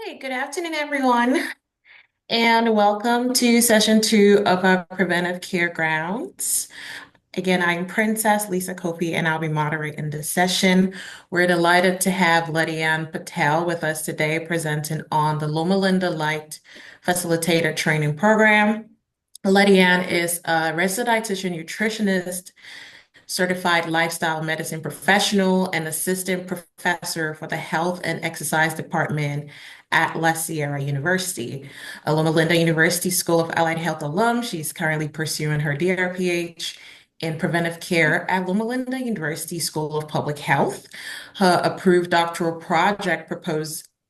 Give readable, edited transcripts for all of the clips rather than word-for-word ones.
Hey, good afternoon, everyone, and welcome to session two of our Preventive Care Grounds. Again, I'm Princess Lisa Kofi, and I'll be moderating this session. We're delighted to have Ledy Patel with us today, presenting on the Loma Lite Facilitator Training Program. Ledy is a resident dietitian nutritionist, certified lifestyle medicine professional, and assistant professor for the health and exercise department at La Sierra University. A Loma Linda University School of Allied Health alum, she's currently pursuing her DRPH in preventive care at Loma Linda University School of Public Health. Her approved doctoral project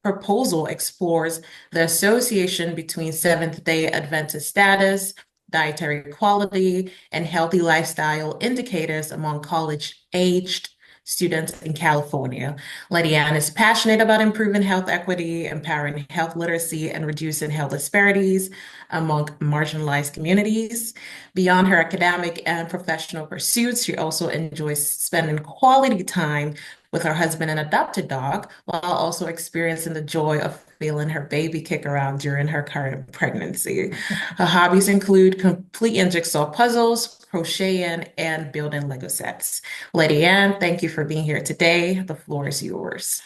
proposal explores the association between Seventh-day Adventist status, dietary quality, and healthy lifestyle indicators among college-aged students in California. Ledy is passionate about improving health equity, empowering health literacy, and reducing health disparities among marginalized communities. Beyond her academic and professional pursuits, she also enjoys spending quality time with her husband and adopted dog, while also experiencing the joy of feeling her baby kick around during her current pregnancy. Her hobbies include completing jigsaw puzzles, crocheting, and building Lego sets. Ledy thank you for being here today. The floor is yours.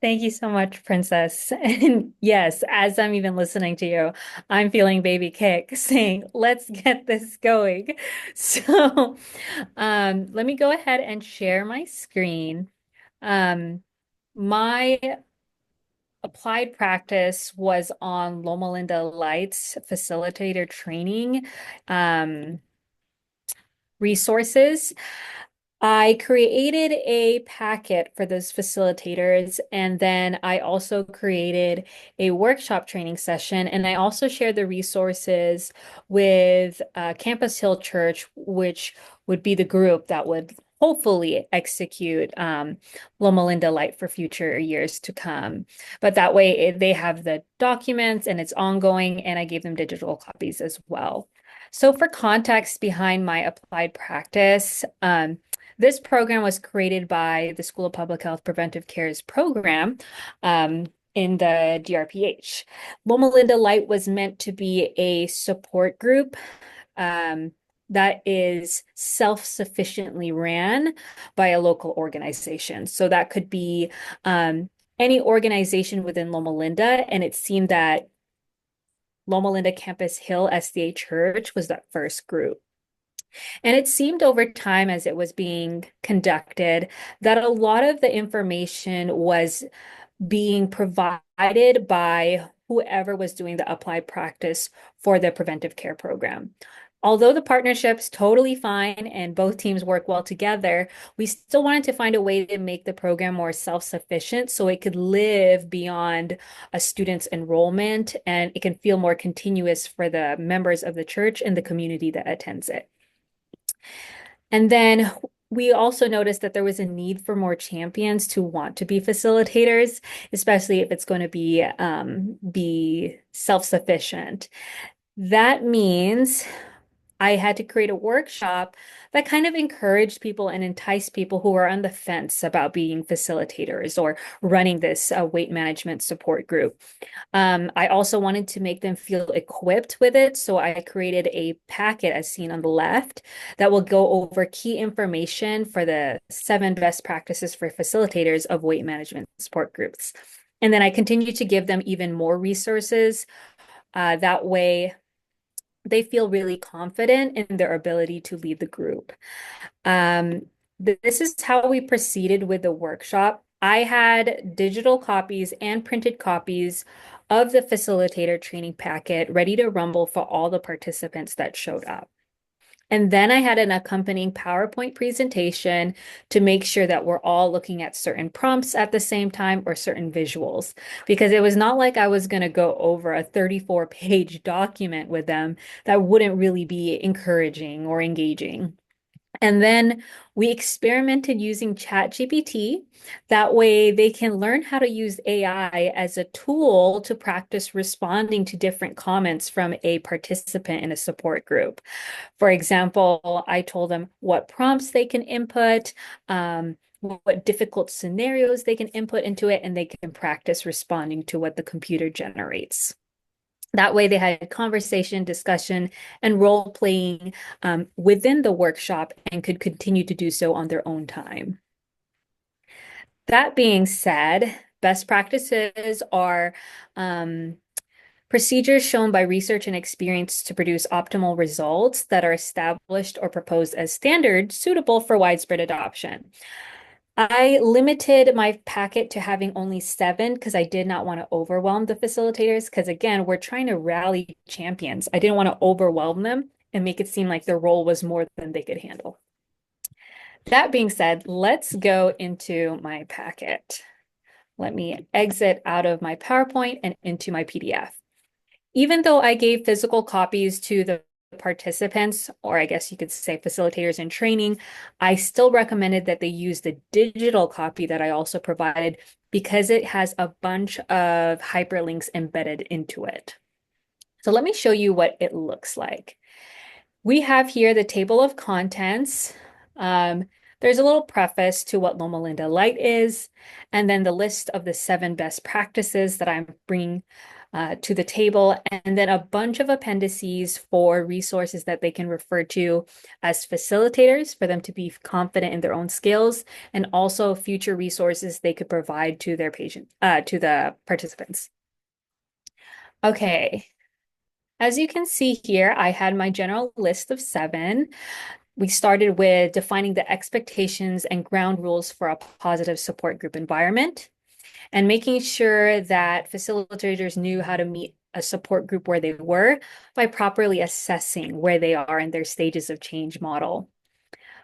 Thank you so much, Princess. And yes, as I'm even listening to you, I'm feeling baby kick saying, let's get this going. So, let me go ahead and share my screen. My applied practice was on Loma Linda Lite's facilitator training resources. I created a packet for those facilitators, and then I also created a workshop training session, and I also shared the resources with Campus Hill Church, which would be the group that would hopefully execute Loma Linda Lite for future years to come. But that way they have the documents and it's ongoing, and I gave them digital copies as well. So for context behind my applied practice, this program was created by the School of Public Health Preventive Care's program in the DRPH. Loma Linda Lite was meant to be a support group that is self-sufficiently ran by a local organization. So that could be any organization within Loma Linda, and it seemed that Loma Linda Campus Hill SDA Church was that first group. And it seemed over time as it was being conducted that a lot of the information was being provided by whoever was doing the applied practice for the preventive care program. Although the partnership's totally fine and both teams work well together, we still wanted to find a way to make the program more self-sufficient so it could live beyond a student's enrollment and it can feel more continuous for the members of the church and the community that attends it. And then we also noticed that there was a need for more champions to want to be facilitators, especially if it's going to be self-sufficient. That means I had to create a workshop that kind of encouraged people and enticed people who are on the fence about being facilitators or running this weight management support group. I also wanted to make them feel equipped with it, so I created a packet as seen on the left that will go over key information for the 7 best practices for facilitators of weight management support groups. And then I continue to give them even more resources. That way, they feel really confident in their ability to lead the group. This is how we proceeded with the workshop. I had digital copies and printed copies of the facilitator training packet ready to rumble for all the participants that showed up. And then I had an accompanying PowerPoint presentation to make sure that we're all looking at certain prompts at the same time or certain visuals, because it was not like I was going to go over a 34-page document with them that wouldn't really be encouraging or engaging. And then we experimented using ChatGPT. That way they can learn how to use AI as a tool to practice responding to different comments from a participant in a support group. For example, I told them what prompts they can input, what difficult scenarios they can input into it, and they can practice responding to what the computer generates. That way, they had conversation, discussion, and role playing within the workshop and could continue to do so on their own time. That being said, best practices are procedures shown by research and experience to produce optimal results that are established or proposed as standards suitable for widespread adoption. I limited my packet to having only 7 because I did not want to overwhelm the facilitators. Because again, we're trying to rally champions. I didn't want to overwhelm them and make it seem like their role was more than they could handle. That being said, let's go into my packet. Let me exit out of my PowerPoint and into my PDF. Even though I gave physical copies to the participants, or I guess you could say facilitators in training, I still recommended that they use the digital copy that I also provided because it has a bunch of hyperlinks embedded into it. So let me show you what it looks like. We have here the table of contents. There's a little preface to what Loma Lite is, and then the list of the 7 best practices that I'm bringing to the table, and then a bunch of appendices for resources that they can refer to as facilitators for them to be confident in their own skills, and also future resources they could provide to their to the participants. Okay, as you can see here, I had my general list of 7. We started with defining the expectations and ground rules for a positive support group environment and making sure that facilitators knew how to meet a support group where they were by properly assessing where they are in their stages of change model.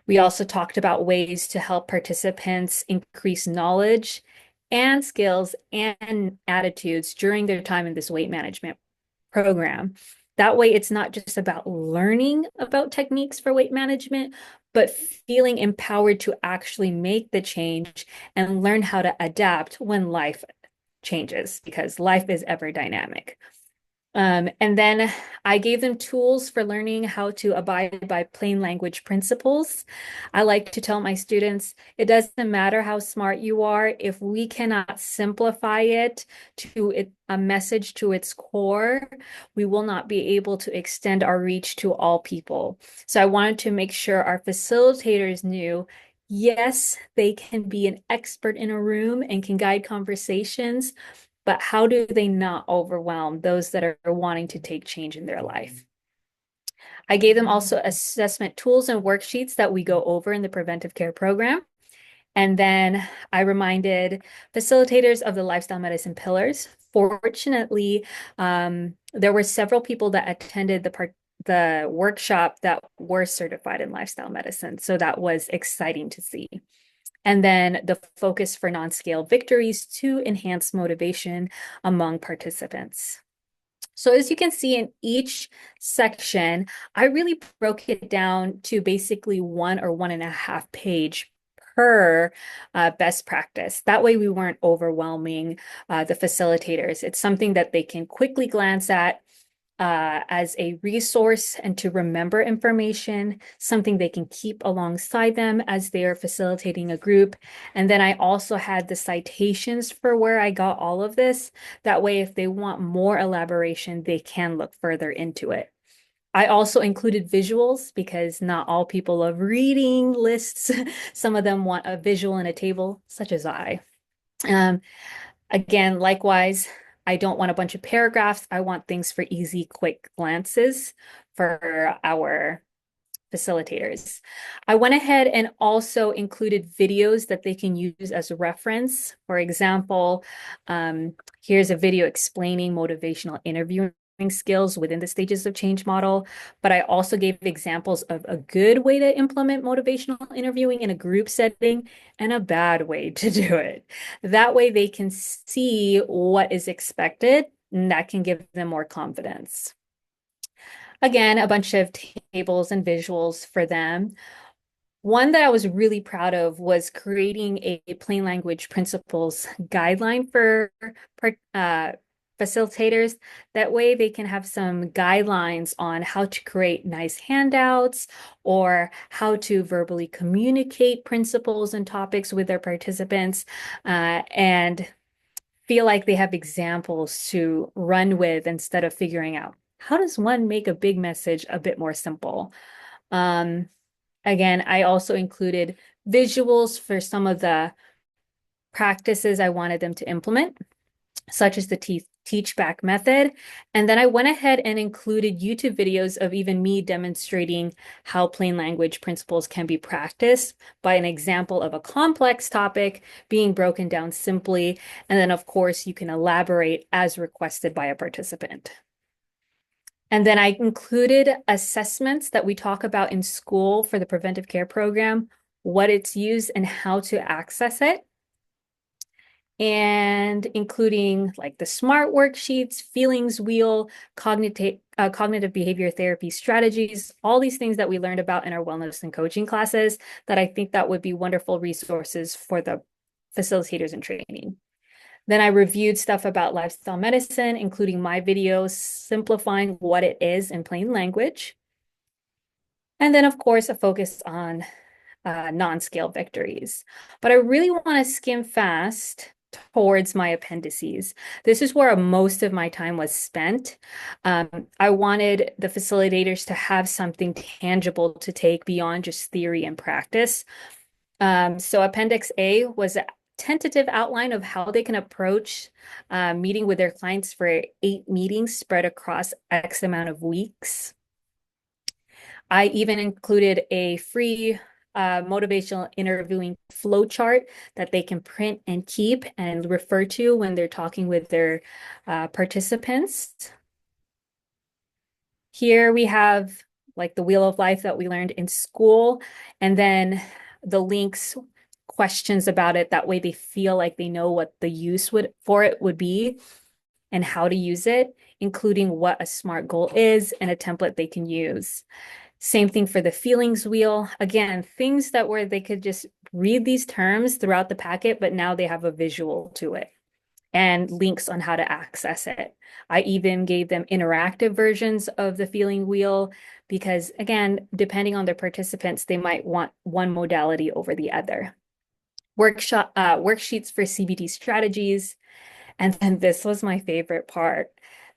We also talked about ways to help participants increase knowledge and skills and attitudes during their time in this weight management program. That way, it's not just about learning about techniques for weight management, but feeling empowered to actually make the change and learn how to adapt when life changes, because life is ever dynamic. And then I gave them tools for learning how to abide by plain language principles. I like to tell my students, it doesn't matter how smart you are, if we cannot simplify it to a message to its core, we will not be able to extend our reach to all people. So I wanted to make sure our facilitators knew, yes, they can be an expert in a room and can guide conversations, but how do they not overwhelm those that are wanting to take change in their life? I gave them also assessment tools and worksheets that we go over in the preventive care program. And then I reminded facilitators of the lifestyle medicine pillars. Fortunately, there were several people that attended the workshop that were certified in lifestyle medicine. So that was exciting to see. And then the focus for non-scale victories to enhance motivation among participants. So as you can see in each section, I really broke it down to basically 1 or 1.5 page per best practice. That way we weren't overwhelming the facilitators. It's something that they can quickly glance at as a resource and to remember information, something they can keep alongside them as they are facilitating a group. And then I also had the citations for where I got all of this. That way, if they want more elaboration, they can look further into it. I also included visuals because not all people love reading lists. Some of them want a visual in a table, such as I. Again, likewise, I don't want a bunch of paragraphs. I want things for easy, quick glances for our facilitators. I went ahead and also included videos that they can use as a reference. For example, here's a video explaining motivational interviewing skills within the stages of change model, but I also gave examples of a good way to implement motivational interviewing in a group setting and a bad way to do it. That way they can see what is expected, and that can give them more confidence. Again, a bunch of tables and visuals for them. One that I was really proud of was creating a plain language principles guideline for facilitators. That way they can have some guidelines on how to create nice handouts or how to verbally communicate principles and topics with their participants, and feel like they have examples to run with instead of figuring out how does one make a big message a bit more simple. Um, Again, I also included visuals for some of the practices I wanted them to implement, such as the teach back method. And then I went ahead and included YouTube videos of even me demonstrating how plain language principles can be practiced by an example of a complex topic being broken down simply. And then, of course, you can elaborate as requested by a participant. And then I included assessments that we talk about in school for the preventive care program, what it's used and how to access it, and including like the SMART worksheets, feelings wheel, cognitive behavior therapy strategies, all these things that we learned about in our wellness and coaching classes that I think that would be wonderful resources for the facilitators in training. Then I reviewed stuff about lifestyle medicine, including my videos simplifying what it is in plain language. And then, of course, a focus on non-scale victories. But I really want to skim fast towards my appendices. This is where most of my time was spent. Um, I wanted the facilitators to have something tangible to take beyond just theory and practice. So Appendix A was a tentative outline of how they can approach meeting with their clients for 8 meetings spread across X amount of weeks. I even included a free motivational interviewing flowchart that they can print and keep and refer to when they're talking with their participants. Here we have like the wheel of life that we learned in school, and then the links, questions about it. That way they feel like they know what the use for it would be and how to use it, including what a SMART goal is and a template they can use. Same thing for the feelings wheel. Again, things that where they could just read these terms throughout the packet, but now they have a visual to it and links on how to access it. I even gave them interactive versions of the feeling wheel because, again, depending on their participants, they might want one modality over the other. Worksheets for CBT strategies. And then this was my favorite part.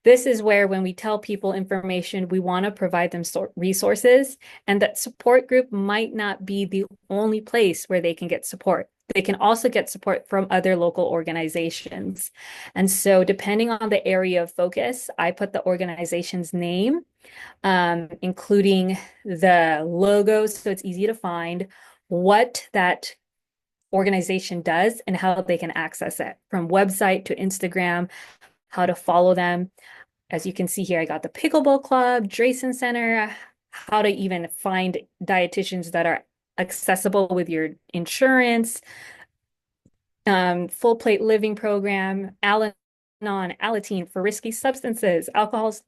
This is where when we tell people information, we want to provide them resources, and that support group might not be the only place where they can get support. They can also get support from other local organizations. And so depending on the area of focus, I put the organization's name, including the logo so it's easy to find, what that organization does and how they can access it, from website to Instagram, how to follow them. As you can see here, I got the Pickleball Club, Drayson Center, how to even find dietitians that are accessible with your insurance, full plate living program, Al-Anon, Alateen for risky substances, Alcoholics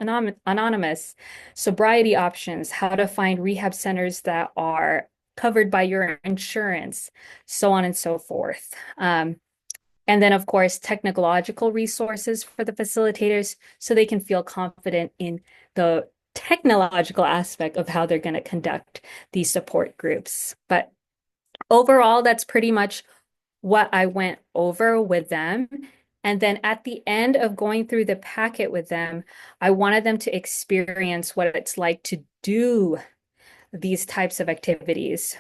Anonymous, sobriety options, how to find rehab centers that are covered by your insurance, so on and so forth. And then, of course, technological resources for the facilitators so they can feel confident in the technological aspect of how they're going to conduct these support groups. But overall, that's pretty much what I went over with them. And then at the end of going through the packet with them, I wanted them to experience what it's like to do these types of activities.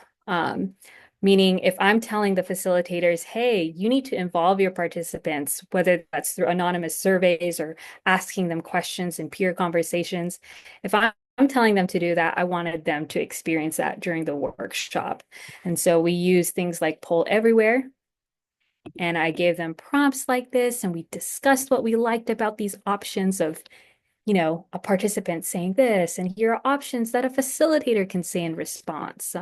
Meaning if I'm telling the facilitators, hey, you need to involve your participants, whether that's through anonymous surveys or asking them questions in peer conversations, if I'm telling them to do that, I wanted them to experience that during the workshop. And so we use things like Poll Everywhere, and I gave them prompts like this, and we discussed what we liked about these options of a participant saying this, and here are options that a facilitator can say in response.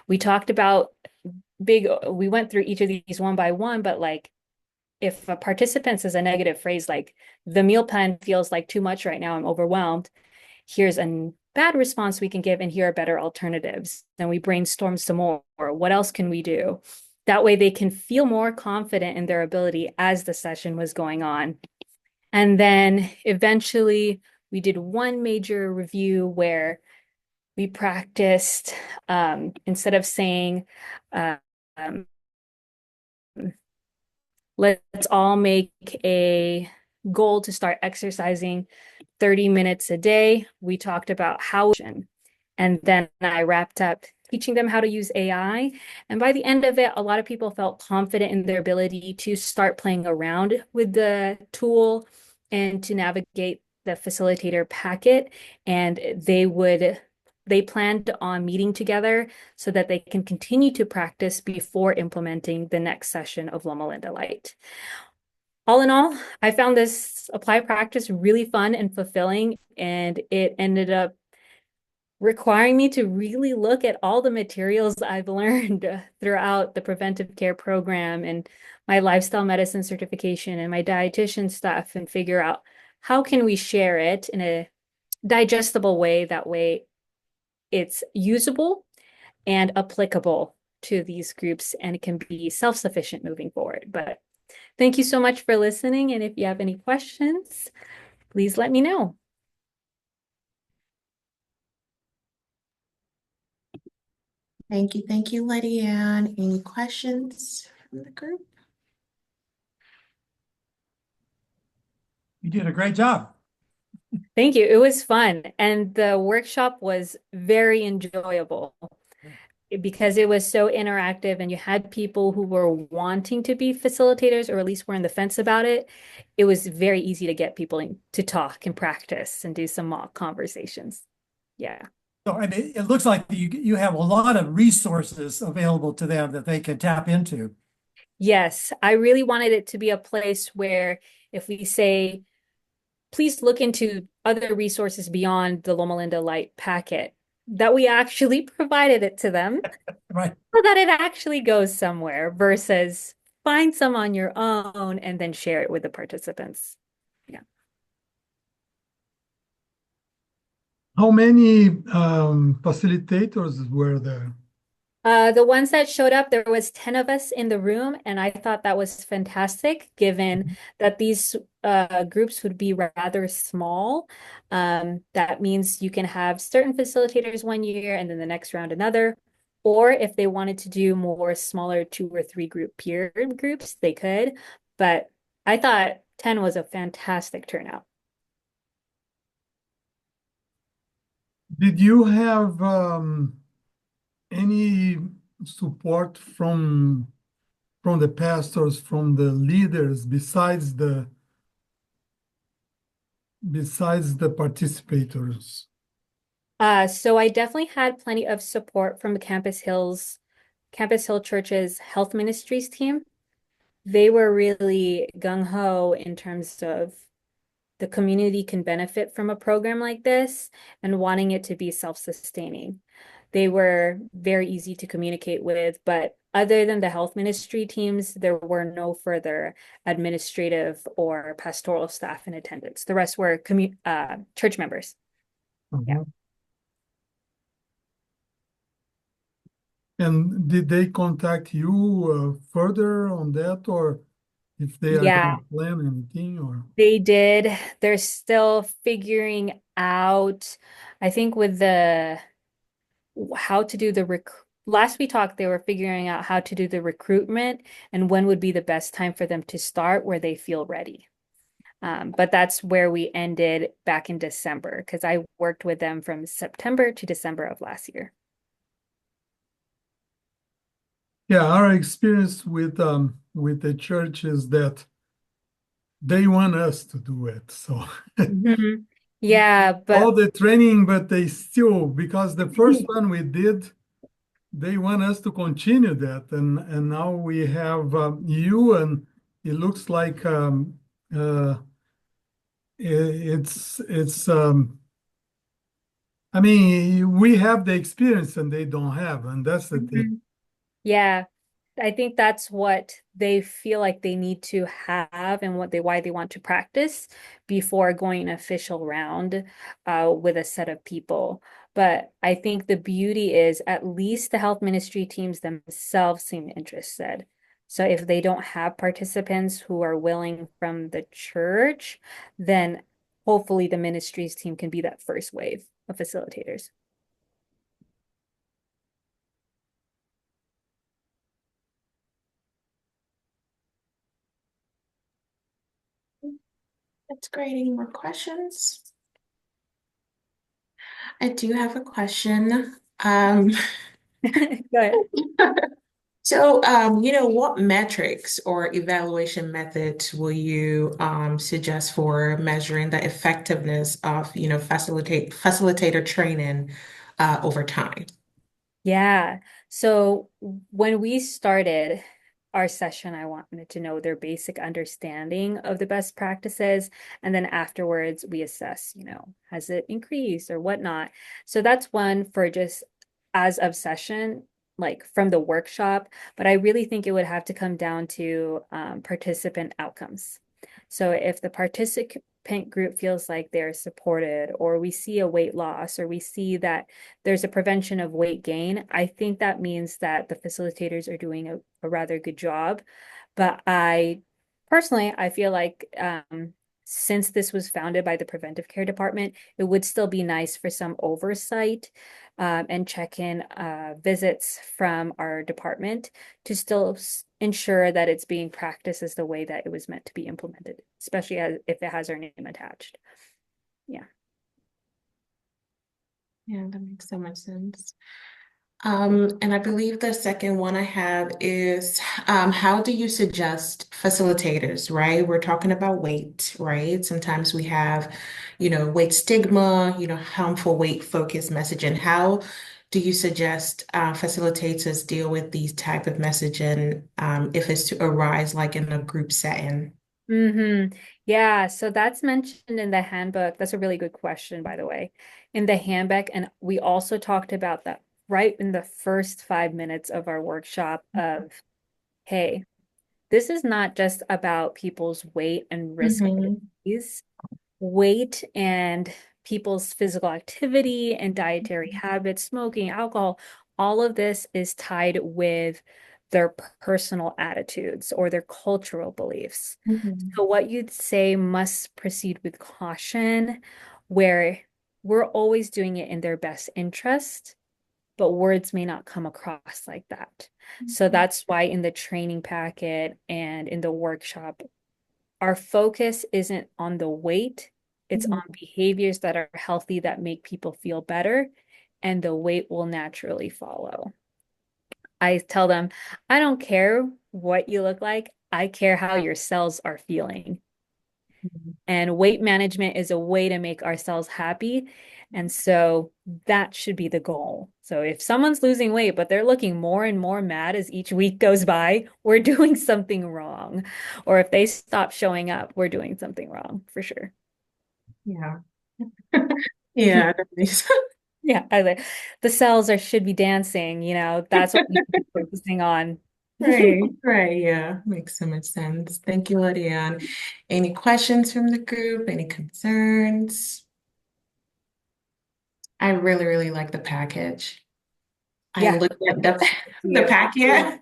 We talked about we went through each of these one by one, but like if a participant says a negative phrase like, the meal plan feels like too much right now, I'm overwhelmed, here's a bad response we can give, and here are better alternatives. Then we brainstorm some more. What else can we do? That way they can feel more confident in their ability as the session was going on. And then eventually we did one major review where we practiced instead of saying, uh, um, let's all make a goal to start exercising 30 minutes a day. We talked about how, and then I wrapped up teaching them how to use AI. And by the end of it, a lot of people felt confident in their ability to start playing around with the tool and to navigate the facilitator packet. And they planned on meeting together so that they can continue to practice before implementing the next session of Loma Lite. All in all, I found this applied practice really fun and fulfilling, and it ended up requiring me to really look at all the materials I've learned throughout the preventive care program and my lifestyle medicine certification and my dietitian stuff and figure out how can we share it in a digestible way. That way it's usable and applicable to these groups and it can be self-sufficient moving forward. But thank you so much for listening. And if you have any questions, please let me know. Thank you, Ledy. And any questions from the group? You did a great job. Thank you. It was fun. And the workshop was very enjoyable because it was so interactive and you had people who were wanting to be facilitators or at least were on the fence about it. It was very easy to get people to talk and practice and do some mock conversations. Yeah. So, and it looks like you have a lot of resources available to them that they can tap into. Yes, I really wanted it to be a place where if we say, please look into other resources beyond the Loma Lite packet, that we actually provided it to them Right. so that it actually goes somewhere versus find some on your own and then share it with the participants. Yeah. How many facilitators were there? The ones that showed up, there was 10 of us in the room, and I thought that was fantastic, given that these groups would be rather small. That means you can have certain facilitators one year and then the next round another. Or if they wanted to do more smaller 2 or 3 group peer groups, they could. But I thought 10 was a fantastic turnout. Did you have any support from the pastors, from the leaders, besides the participators? So I definitely had plenty of support from the Campus Hill Church's health ministries team. They were really gung-ho in terms of the community can benefit from a program like this and wanting it to be self-sustaining. They were very easy to communicate with, but other than the health ministry teams, there were no further administrative or pastoral staff in attendance. The rest were church members. Yeah. Mhm. And did they contact you further on that, or if they are Yeah, going to plan anything, or? they did. They're still figuring out, I think with the how to do the last we talked, they were figuring out how to do the recruitment and when would be the best time for them to start where they feel ready. But that's where we ended back in December because I worked with them from September to December of last year. Yeah, our experience with the church is that they want us to do it. So Mhm. Yeah, all but the training, but they still, because the first one we did, they want us to continue that. And now we have you, and it looks like uh, it's I mean, we have the experience and they don't have, and that's the thing. Mhm. Yeah, I think that's what they feel like they need to have and why they want to practice before going an official round with a set of people. But I think the beauty is at least the health ministry teams themselves seem interested. So if they don't have participants who are willing from the church, then hopefully the ministries team can be that first wave of facilitators. That's great. Any more questions? I do have a question. Go ahead. So, what metrics or evaluation methods will you suggest for measuring the effectiveness of, facilitator training over time? Yeah. So when we started our session, I wanted to know their basic understanding of the best practices. And then afterwards, we assess, has it increased or whatnot? So that's one for just as of session, like from the workshop. But I really think it would have to come down to participant outcomes. So if the participant group feels like they're supported, or we see a weight loss, or we see that there's a prevention of weight gain, I think that means that the facilitators are doing a rather good job. But I feel like since this was founded by the preventive care department, it would still be nice for some oversight and check-in visits from our department to still ensure that it's being practiced as the way that it was meant to be implemented, especially if it has our name attached. Yeah. Yeah, that makes so much sense. And I believe the second one I have is how do you suggest facilitators, right? We're talking about weight, right? Sometimes we have, weight stigma, harmful weight focused messaging. How do you suggest facilitators deal with these type of messaging if it's to arise like in a group setting? Yeah, so that's mentioned in the handbook. That's a really good question, by the way. In the handbook, and we also talked about that right in the first 5 minutes of our workshop of, hey, this is not just about people's weight and risk of Mm-hmm. disease. Weight and people's physical activity and dietary habits, smoking, alcohol, all of this is tied with their personal attitudes or their cultural beliefs. Mm-hmm. So, what you'd say must proceed with caution, where we're always doing it in their best interest, but words may not come across like that. So, that's why in the training packet and in the workshop, our focus isn't on the weight, it's on Mm-hmm. behaviors that are healthy that make people feel better, and the weight will naturally follow. I tell them, I don't care what you look like, I care how your cells are feeling. And weight management is a way to make our cells happy. And so that should be the goal. So if someone's losing weight, but they're looking more and more mad as each week goes by, we're doing something wrong. Or if they stop showing up, we're doing something wrong for sure. Yeah. Yeah, that makes Yeah, the cells should be dancing, that's what we should be focusing on. Right, right, yeah, makes so much sense. Thank you, Lydia. Any questions from the group? Any concerns? I really, really like the package. I Yeah, looked at the the you. packet.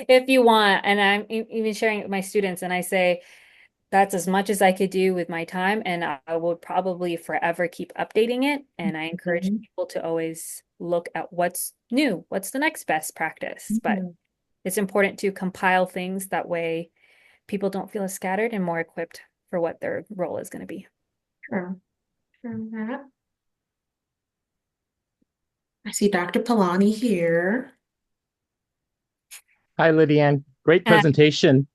If you want, and I'm even sharing it with my students, and I say, that's as much as I could do with my time, and I will probably forever keep updating it. And I encourage Mhm, people to always look at what's new, what's the next best practice. But mhm. it's important to compile things that way people don't feel as scattered and more equipped for what their role is going to be. True, true that. I see Dr. Palani here. Hi, Lydiane. Great Uh, presentation.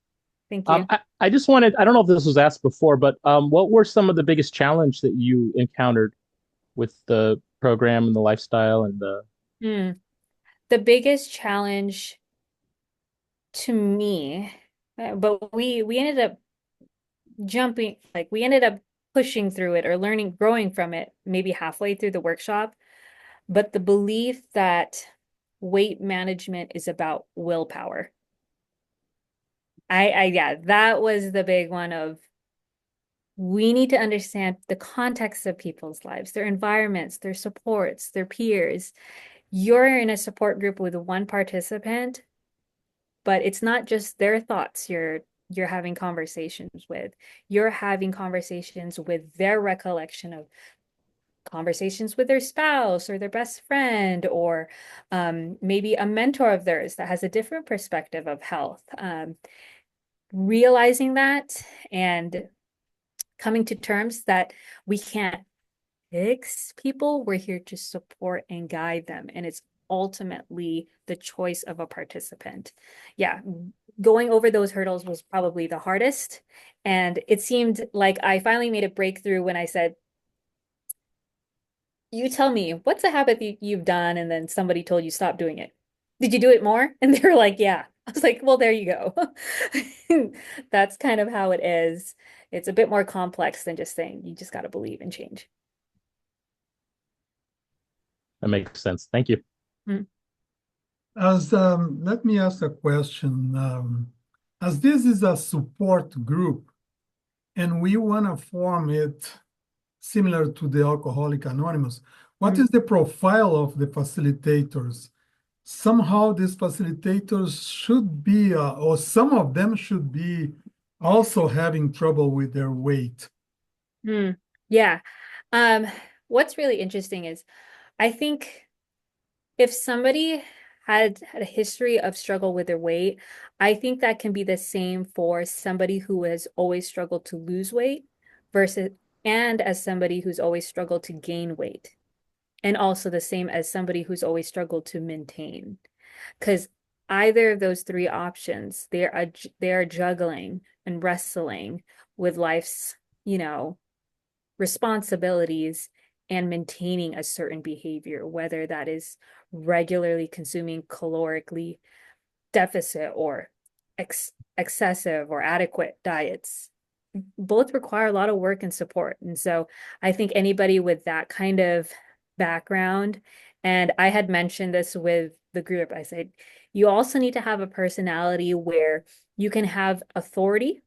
thank you. I just wanted, I don't know if this was asked before, but what were some of the biggest challenge that you encountered with the program and the lifestyle and the, Hmm. The biggest challenge to me, but we ended up jumping, like we ended up pushing through it or learning, growing from it maybe halfway through the workshop. But the belief that weight management is about willpower. Yeah, that was the big one of we need to understand the context of people's lives, their environments, their supports, their peers. You're in a support group with one participant. but it's not just their thoughts you're having conversations with. You're having conversations with their recollection of conversations with their spouse or their best friend, or maybe a mentor of theirs that has a different perspective of health. Realizing that and coming to terms that we can't fix people, we're here to support and guide them. And it's ultimately the choice of a participant. Yeah, going over those hurdles was probably the hardest. And it seemed like I finally made a breakthrough when I said, you tell me, what's a habit that you've done? And then somebody told you stop doing it. Did you do it more? And they were like, yeah. I was like, well, there you go. That's kind of how it is. It's a bit more complex than just saying you just got to believe and change. That makes sense. Thank you. Mm. Let me ask a question. As this is a support group, and we want to form it similar to the Alcoholic Anonymous, what is the profile of the facilitators? Somehow these facilitators should be, or some of them should be also having trouble with their weight. Yeah. Um, what's really interesting is I think if somebody had a history of struggle with their weight, I think that can be the same for somebody who has always struggled to lose weight versus and as somebody who's always struggled to gain weight. And also the same as somebody who's always struggled to maintain. Because either of those three options, they are juggling and wrestling with life's, responsibilities and maintaining a certain behavior, whether that is regularly consuming calorically deficit or excessive or adequate diets. Both require a lot of work and support. And so I think anybody with that kind of background, and I had mentioned this with the group, I said, you also need to have a personality where you can have authority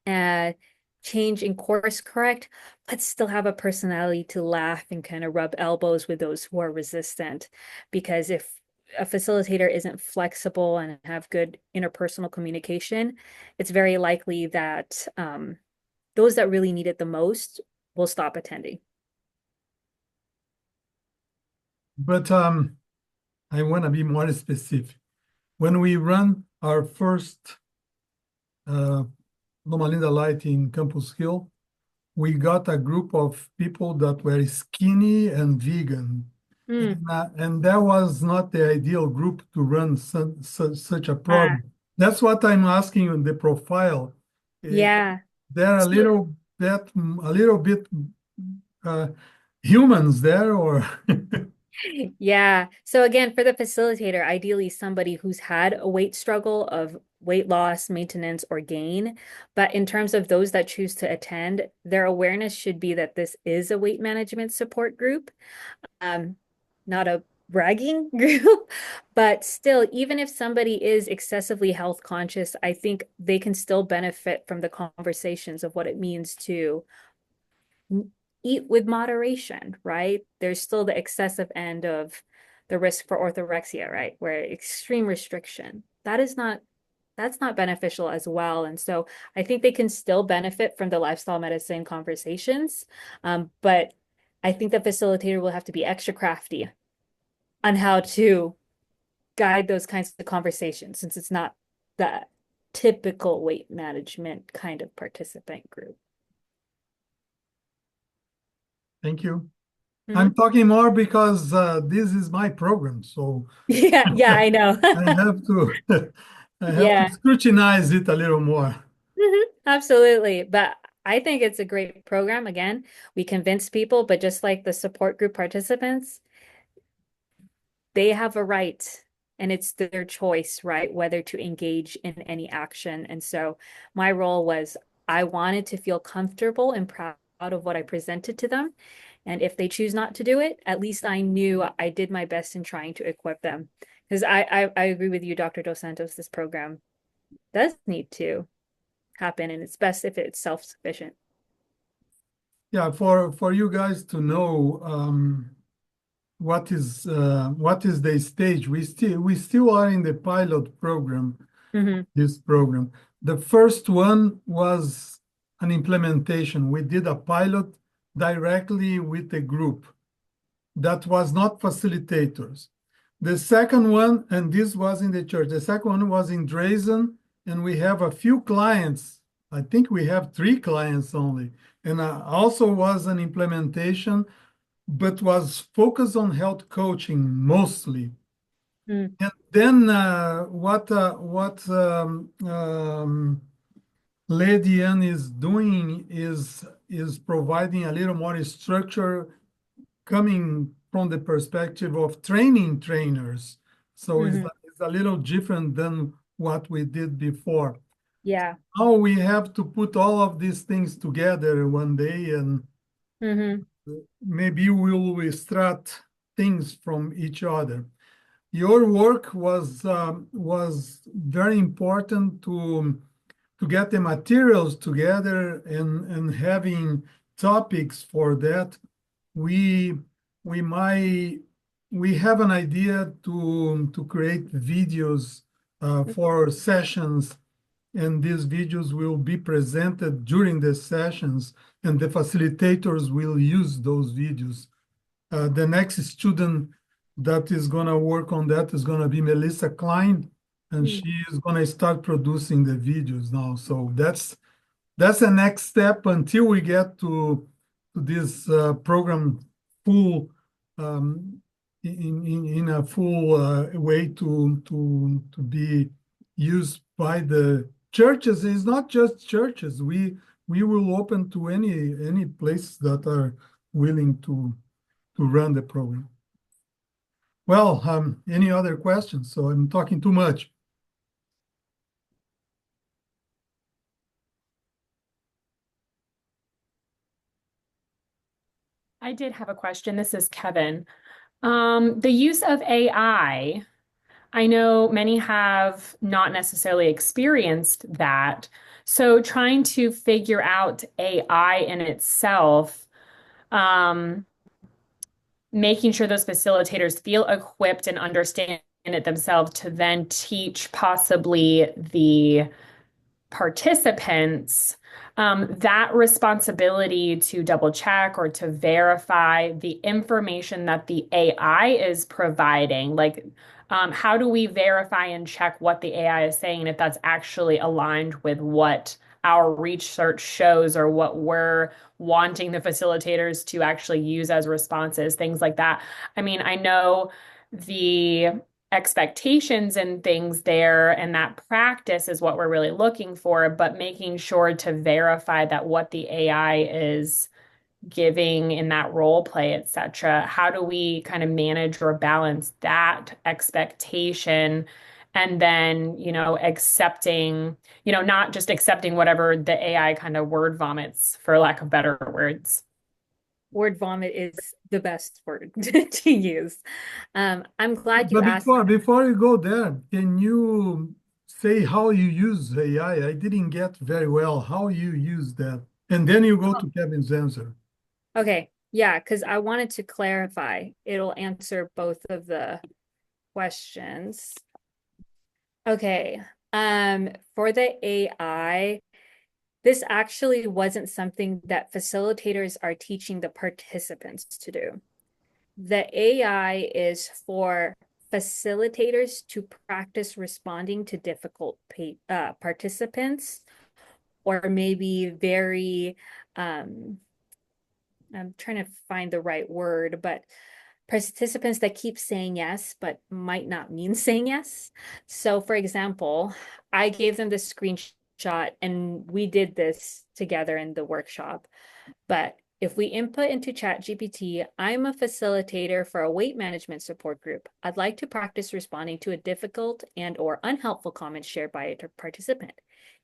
and change and course correct, but still have a personality to laugh and kind of rub elbows with those who are resistant. Because if a facilitator isn't flexible and have good interpersonal communication, it's very likely that those that really need it the most will stop attending. But I want to be more specific. When we run our first Loma Linda Lite in Campus Hill, we got a group of people that were skinny and vegan. And that was not the ideal group to run such a program. That's what I'm asking on the profile. Yeah. They're a little bit humans there, or Yeah. So again, for the facilitator, ideally somebody who's had a weight struggle of weight loss, maintenance, or gain. But in terms of those that choose to attend, their awareness should be that this is a weight management support group, not a bragging group. But still, even if somebody is excessively health conscious, I think they can still benefit from the conversations of what it means to eat with moderation, right? There's still the excessive end of the risk for orthorexia, right? Where extreme restriction, that's not beneficial as well. And so I think they can still benefit from the lifestyle medicine conversations. But I think the facilitator will have to be extra crafty on how to guide those kinds of conversations, since it's not the typical weight management kind of participant group. thank you. Mm-hmm. I'm talking more because this is my program, so Yeah, I know. I have to Yeah. scrutinize it a little more. Absolutely. But I think it's a great program. Again, we convince people, but just like the support group participants, they have a right and it's their choice, right? Whether to engage in any action. And so my role was I wanted to feel comfortable and proud of what I presented to them. And if they choose not to do it, at least I knew I did my best in trying to equip them. Because I agree with you, Dr. Dos Santos, this program does need to happen, and it's best if it's self-sufficient. Yeah, for you guys to know, what is the stage. We still are in the pilot program, Hmm. this program. The first one was an implementation. We did a pilot directly with a group that was not facilitators. The second one, and this was in the church, the second one was in Dresden, and we have a few clients. I think we have 3 clients only. And also was an implementation, but was focused on health coaching mostly. Mm. And then what Ledy is doing is providing a little more structure coming from the perspective of training trainers. So Hmm. it's a little different than what we did before. Yeah. Now we have to put all of these things together one day, and Hmm. maybe we'll extract things from each other. Your work was very important to get the materials together and having topics for that. We we might we have an idea to create videos for sessions, and these videos will be presented during the sessions, and the facilitators will use those videos. The next student that is going to work on that is going to be Melissa Klein, and Mm. she is going to start producing the videos now. So that's the next step until we get to this program full in a full way to be used by the churches. It's not just churches. We will open to any place that are willing to run the program. Well, any other questions? So I'm talking too much. I did have a question. This is Kevin. The use of AI, I know many have not necessarily experienced that. So trying to figure out AI in itself, um, making sure those facilitators feel equipped and understand it themselves to then teach possibly the participants that responsibility to double check or to verify the information that the AI is providing. Like, how do we verify and check what the AI is saying and if that's actually aligned with what our research shows or what we're wanting the facilitators to actually use as responses, things like that. I mean, I know the expectations and things there, and that practice is what we're really looking for, but making sure to verify that what the AI is giving in that role play, etc. How do we kind of manage or balance that expectation and then, accepting, not just accepting whatever the AI kind of word vomits, for lack of better words. Word vomit is the best word to use. I'm glad you But asked. before you go there, can you say how you use AI? I didn't get very well how you use that. And then you go to Kevin's answer. Okay, yeah, because I wanted to clarify. It'll answer both of the questions. Okay, for the AI, this actually wasn't something that facilitators are teaching the participants to do. The AI is for facilitators to practice responding to difficult participants, or maybe very, I'm trying to find the right word, but participants that keep saying yes, but might not mean saying yes. So, for example, I gave them this screenshot and we did this together in the workshop. But if we input into ChatGPT, I'm a facilitator for a weight management support group. I'd like to practice responding to a difficult and or unhelpful comment shared by a participant.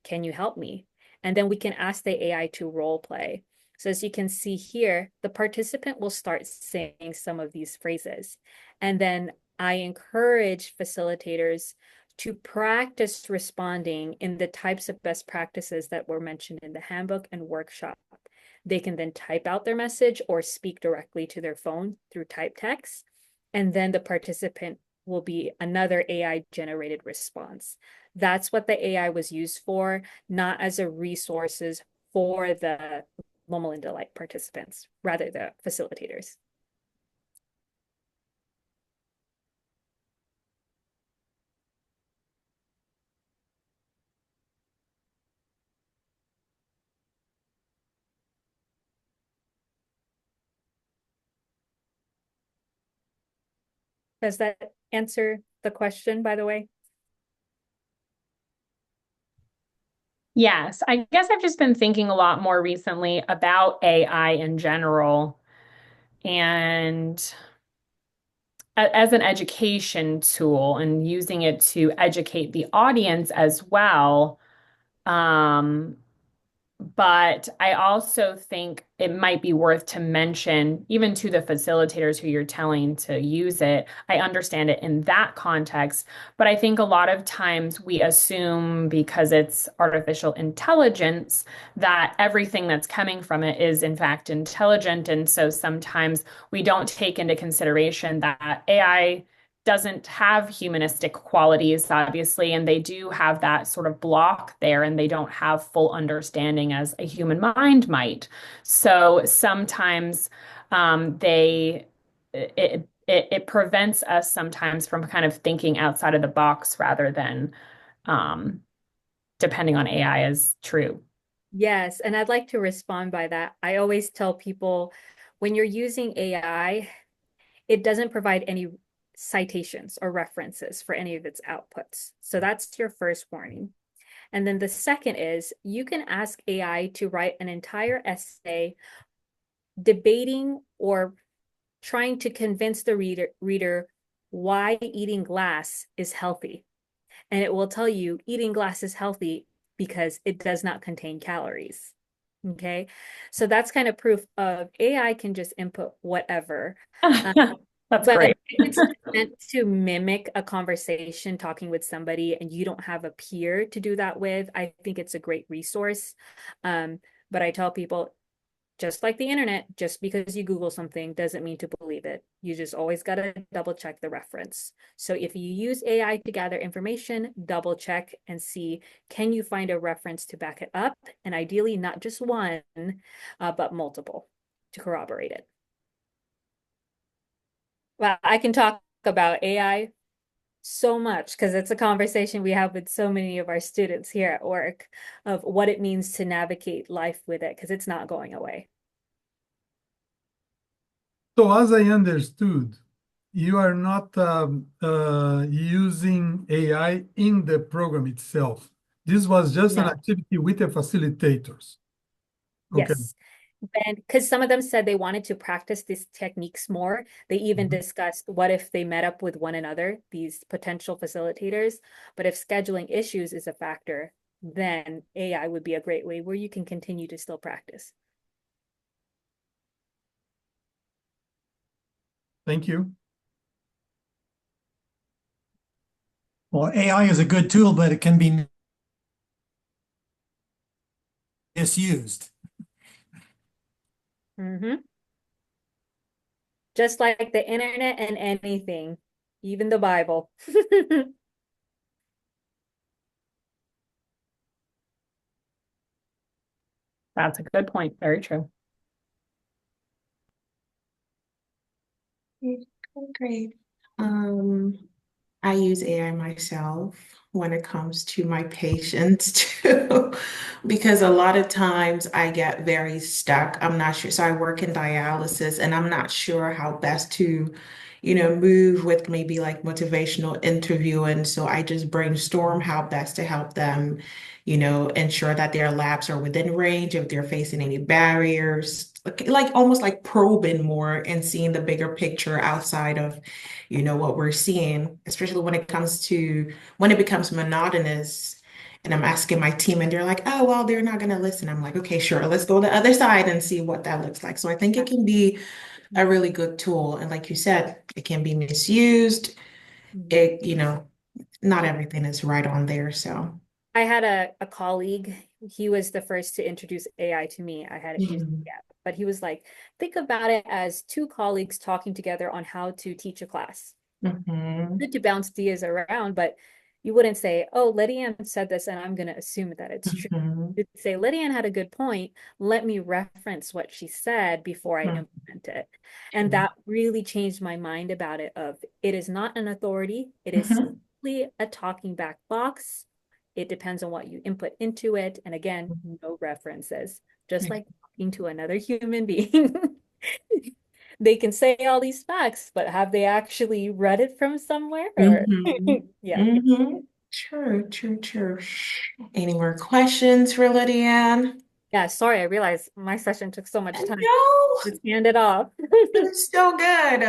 Can you help me? And then we can ask the AI to role play. So as you can see here, the participant will start saying some of these phrases. And then I encourage facilitators to practice responding in the types of best practices that were mentioned in the handbook and workshop. They can then type out their message or speak directly to their phone through type text. and then the participant will be another AI generated response. That's what the AI was used for, not as a resources for the Loma and Lite participants, rather the facilitators. Does that answer the question, by the way? Yes, I guess I've just been thinking a lot more recently about AI in general and as an education tool and using it to educate the audience as well. Um, But I also think it might be worth to mention, even to the facilitators who you're telling to use it, I understand it in that context. But I think a lot of times we assume because it's artificial intelligence that everything that's coming from it is in fact intelligent. And so sometimes we don't take into consideration that AI doesn't have humanistic qualities, obviously, and they do have that sort of block there, and they don't have full understanding as a human mind might. So sometimes they it prevents us sometimes from kind of thinking outside of the box rather than um, depending on AI as true. Yes, and I'd like to respond by that. I always tell people when you're using AI, it doesn't provide any citations or references for any of its outputs. So that's your first warning. And then the second is you can ask AI to write an entire essay debating or trying to convince the reader why eating glass is healthy. And it will tell you eating glass is healthy because it does not contain calories. Okay. So that's kind of proof of AI can just input whatever. Um, That's but great. if it's meant to mimic a conversation, talking with somebody, and you don't have a peer to do that with, I think it's a great resource. But I tell people, just like the internet, just because you Google something doesn't mean to believe it. You just always got to double check the reference. So if you use AI to gather information, double check and see, can you find a reference to back it up? And ideally, not just one, but multiple to corroborate it. Well, I can talk about AI so much because it's a conversation we have with so many of our students here at work of what it means to navigate life with it because it's not going away. So as I understood, you are not using AI in the program itself. This was just an No. activity with the facilitators. Okay. Yes. And because some of them said they wanted to practice these techniques more, they even Mhm. discussed what if they met up with one another, these potential facilitators. But if scheduling issues is a factor, then AI would be a great way where you can continue to still practice. Thank you. Well, AI is a good tool, but it can be misused. Mm-hmm. Just like the internet and anything, even the Bible. That's a good point. Very true. Great. Um, I use AI myself when it comes to my patients too, because a lot of times I get very stuck. I'm not sure. So I work in dialysis and I'm not sure how best to, move with maybe like motivational interviewing. So I just brainstorm how best to help them, ensure that their labs are within range if they're facing any barriers, like almost like probing more and seeing the bigger picture outside of what we're seeing, especially when it becomes monotonous. And I'm asking my team, and they're like, oh, well, they're not going to listen. I'm like, okay, sure, let's go the other side and see what that looks like. So I think it can be a really good tool. And like you said, it can be misused. Mhm. It, not everything is right on there. So. I had a colleague, he was the first to introduce AI to me. I hadn't used it Mhm. yet, but he was like, think about it as two colleagues talking together on how to teach a class. Mhm. Good to bounce ideas around, but you wouldn't say, oh, Ledy Ann said this and I'm going to assume that it's true. Mhm. You'd say, Ledy Ann had a good point. Let me reference what she said before I implement it. And that really changed my mind about it of it is not an authority. It is Mhm. simply a talking back box. It depends on what you input into it. And again, no references, just like talking to another human being. They can say all these facts, but have they actually read it from somewhere? Or Mhm. yeah. Mhm. True, true, true. Any more questions for Lydianne? Yeah, sorry, I realized my session took so much time. No, Just hand it off. it's so good.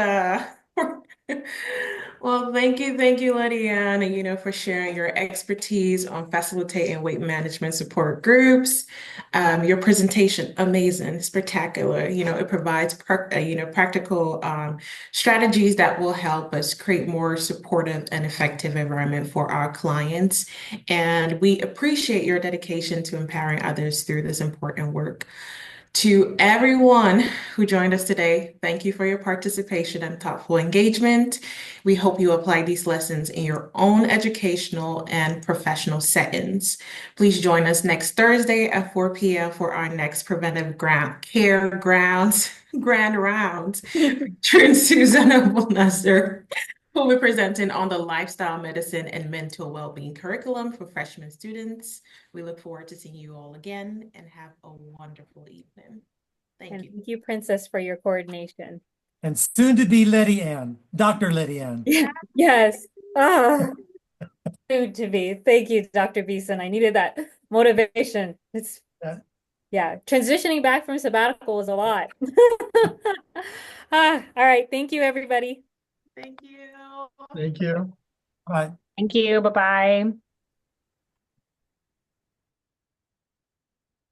Well, thank you, Lydianne, for sharing your expertise on facilitating weight management support groups. Your presentation, amazing, spectacular. It provides practical strategies that will help us create more supportive and effective environment for our clients. And we appreciate your dedication to empowering others through this important work. To everyone who joined us today, thank you for your participation and thoughtful engagement. We hope you apply these lessons in your own educational and professional settings. Please join us next Thursday at 4 p.m. for our next Preventive Care Grounds Grand Rounds. Featuring Susanna Bonasser, who will be presenting on the lifestyle medicine and mental well-being curriculum for freshman students. We look forward to seeing you all again and have a wonderful evening. Thank And you. thank you, Princess, for your coordination. And soon to be Ledy Ann, Dr. Ledy Ann. Yes. Ah, soon to be. Thank you, Dr. Beeson. I needed that motivation. It's Yeah. yeah, transitioning back from sabbatical was a lot. All right. Thank you, everybody. Thank you. Thank you. Right. Thank you. Bye-bye.